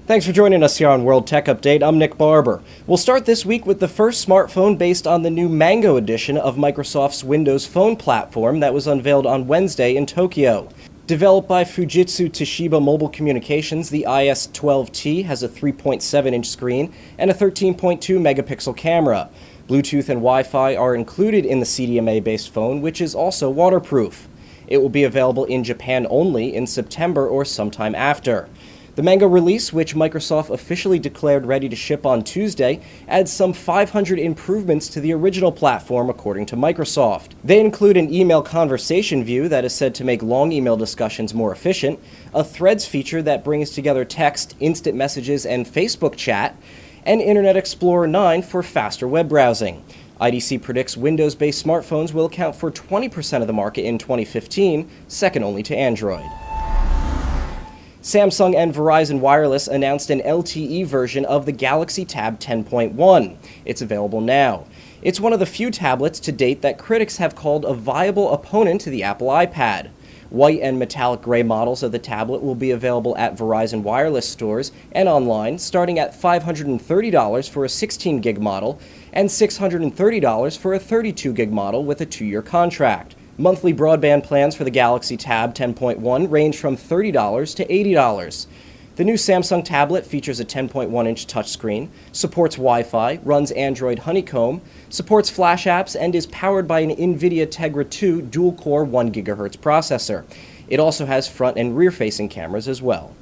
Thanks for joining us here on World Tech Update. I'm Nick Barber. We'll start this week with the first smartphone based on the new Mango edition of Microsoft's Windows Phone platform that was unveiled on Wednesday in Tokyo. Developed by Fujitsu Toshiba Mobile Communications, the IS-12T has a 3.7-inch screen and a 13.2 megapixel camera. Bluetooth and Wi-Fi are included in the CDMA-based phone, which is also waterproof. It will be available in Japan only in September or sometime after. The Mango release, which Microsoft officially declared ready to ship on Tuesday, adds some 500 improvements to the original platform, according to Microsoft. They include an email conversation view that is said to make long email discussions more efficient, a Threads feature that brings together text, instant messages, and Facebook chat, and Internet Explorer 9 for faster web browsing. IDC predicts Windows-based smartphones will account for 20% of the market in 2015, second only to Android. Samsung and Verizon Wireless announced an LTE version of the Galaxy Tab 10.1. It's available now. It's one of the few tablets to date that critics have called a viable opponent to the Apple iPad. White and metallic gray models of the tablet will be available at Verizon Wireless stores and online, starting at $530 for a 16-gig model and $630 for a 32-gig model with a 2-year contract. Monthly broadband plans for the Galaxy Tab 10.1 range from $30 to $80. The new Samsung tablet features a 10.1-inch touchscreen, supports Wi-Fi, runs Android Honeycomb, supports Flash apps, and is powered by an NVIDIA Tegra 2 dual-core 1 GHz processor. It also has front and rear-facing cameras as well.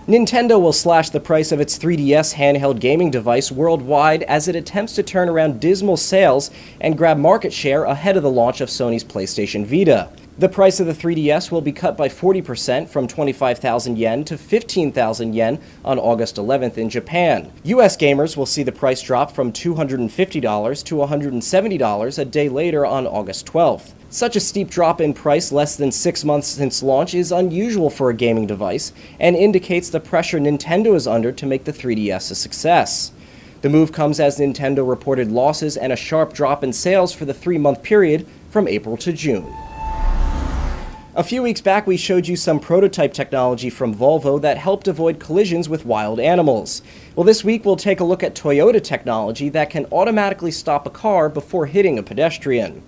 Nintendo will slash the price of its 3DS handheld gaming device worldwide as it attempts to turn around dismal sales and grab market share ahead of the launch of Sony's PlayStation Vita. The price of the 3DS will be cut by 40% from 25,000 yen to 15,000 yen on August 11th in Japan. US gamers will see the price drop from $250 to $170 a day later on August 12th. Such a steep drop in price less than 6 months since launch is unusual for a gaming device and indicates the pressure Nintendo is under to make the 3DS a success. The move comes as Nintendo reported losses and a sharp drop in sales for the 3-month period from April to June. A few weeks back, we showed you some prototype technology from Volvo that helped avoid collisions with wild animals. Well, this week we'll take a look at Toyota technology that can automatically stop a car before hitting a pedestrian.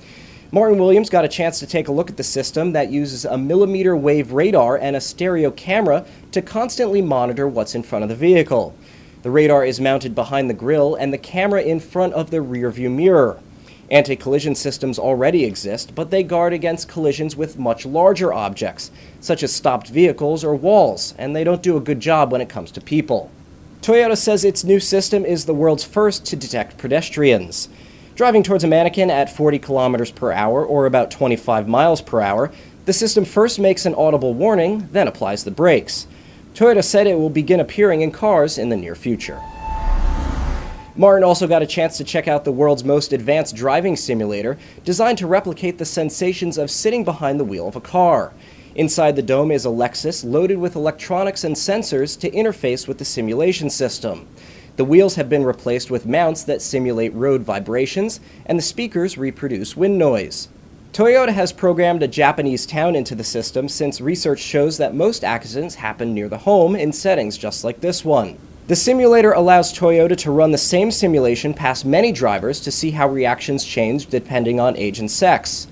Martin Williams got a chance to take a look at the system that uses a millimeter wave radar and a stereo camera to constantly monitor what's in front of the vehicle. The radar is mounted behind the grille and the camera in front of the rear view mirror. Anti-collision systems already exist, but they guard against collisions with much larger objects, such as stopped vehicles or walls, and they don't do a good job when it comes to people. Toyota says its new system is the world's first to detect pedestrians. Driving towards a mannequin at 40 kilometers per hour or about 25 miles per hour, the system first makes an audible warning, then applies the brakes. Toyota said it will begin appearing in cars in the near future. Martin also got a chance to check out the world's most advanced driving simulator, designed to replicate the sensations of sitting behind the wheel of a car. Inside the dome is a Lexus loaded with electronics and sensors to interface with the simulation system. The wheels have been replaced with mounts that simulate road vibrations, and the speakers reproduce wind noise. Toyota has programmed a Japanese town into the system since research shows that most accidents happen near the home in settings just like this one. The simulator allows Toyota to run the same simulation past many drivers to see how reactions change depending on age and sex.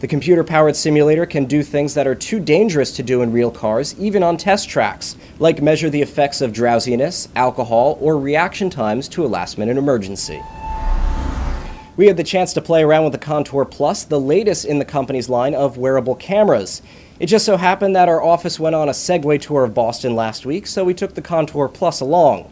The computer-powered simulator can do things that are too dangerous to do in real cars, even on test tracks, like measure the effects of drowsiness, alcohol, or reaction times to a last-minute emergency. We had the chance to play around with the Contour Plus, the latest in the company's line of wearable cameras. It just so happened that our office went on a Segway tour of Boston last week, so we took the Contour Plus along.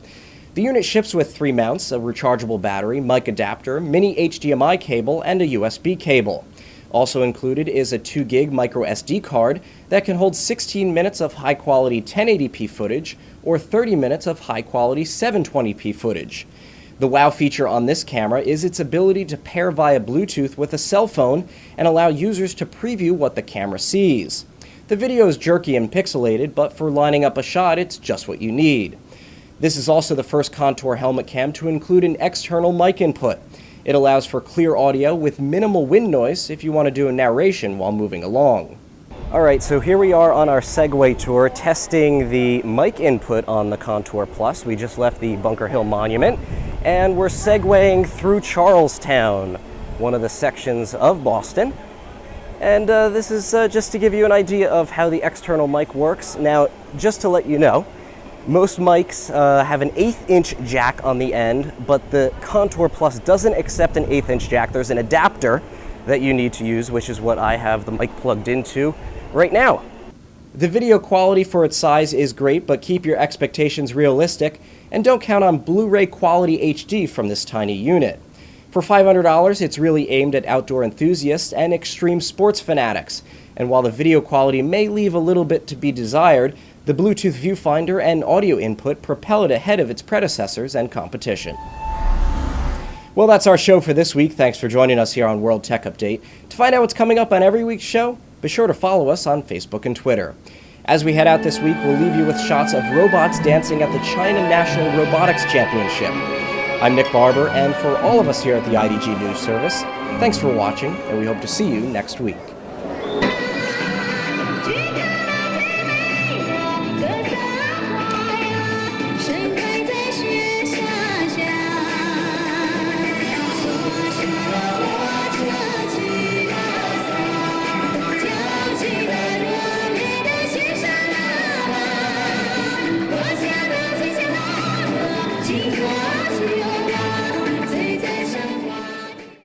The unit ships with 3 mounts, a rechargeable battery, mic adapter, mini HDMI cable, and a USB cable. Also included is a 2 gig micro SD card that can hold 16 minutes of high-quality 1080p footage or 30 minutes of high-quality 720p footage. The wow feature on this camera is its ability to pair via Bluetooth with a cell phone and allow users to preview what the camera sees. The video is jerky and pixelated, but for lining up a shot, it's just what you need. This is also the first Contour helmet cam to include an external mic input. It allows for clear audio with minimal wind noise if you want to do a narration while moving along. Alright, so here we are on our Segway tour testing the mic input on the Contour Plus. We just left the Bunker Hill Monument and we're segwaying through Charlestown, one of the sections of Boston. And this is just to give you an idea of how the external mic works. Now, just to let you know, most mics have an 1/8-inch jack on the end, but the Contour Plus doesn't accept an 1/8-inch jack. There's an adapter that you need to use, which is what I have the mic plugged into right now. The video quality for its size is great, but keep your expectations realistic and don't count on Blu-ray quality HD from this tiny unit. For $500, it's really aimed at outdoor enthusiasts and extreme sports fanatics. And while the video quality may leave a little bit to be desired, the Bluetooth viewfinder and audio input propel it ahead of its predecessors and competition. Well, that's our show for this week. Thanks for joining us here on World Tech Update. To find out what's coming up on every week's show, be sure to follow us on Facebook and Twitter. As we head out this week, we'll leave you with shots of robots dancing at the China National Robotics Championship. I'm Nick Barber, and for all of us here at the IDG News Service, thanks for watching, and we hope to see you next week.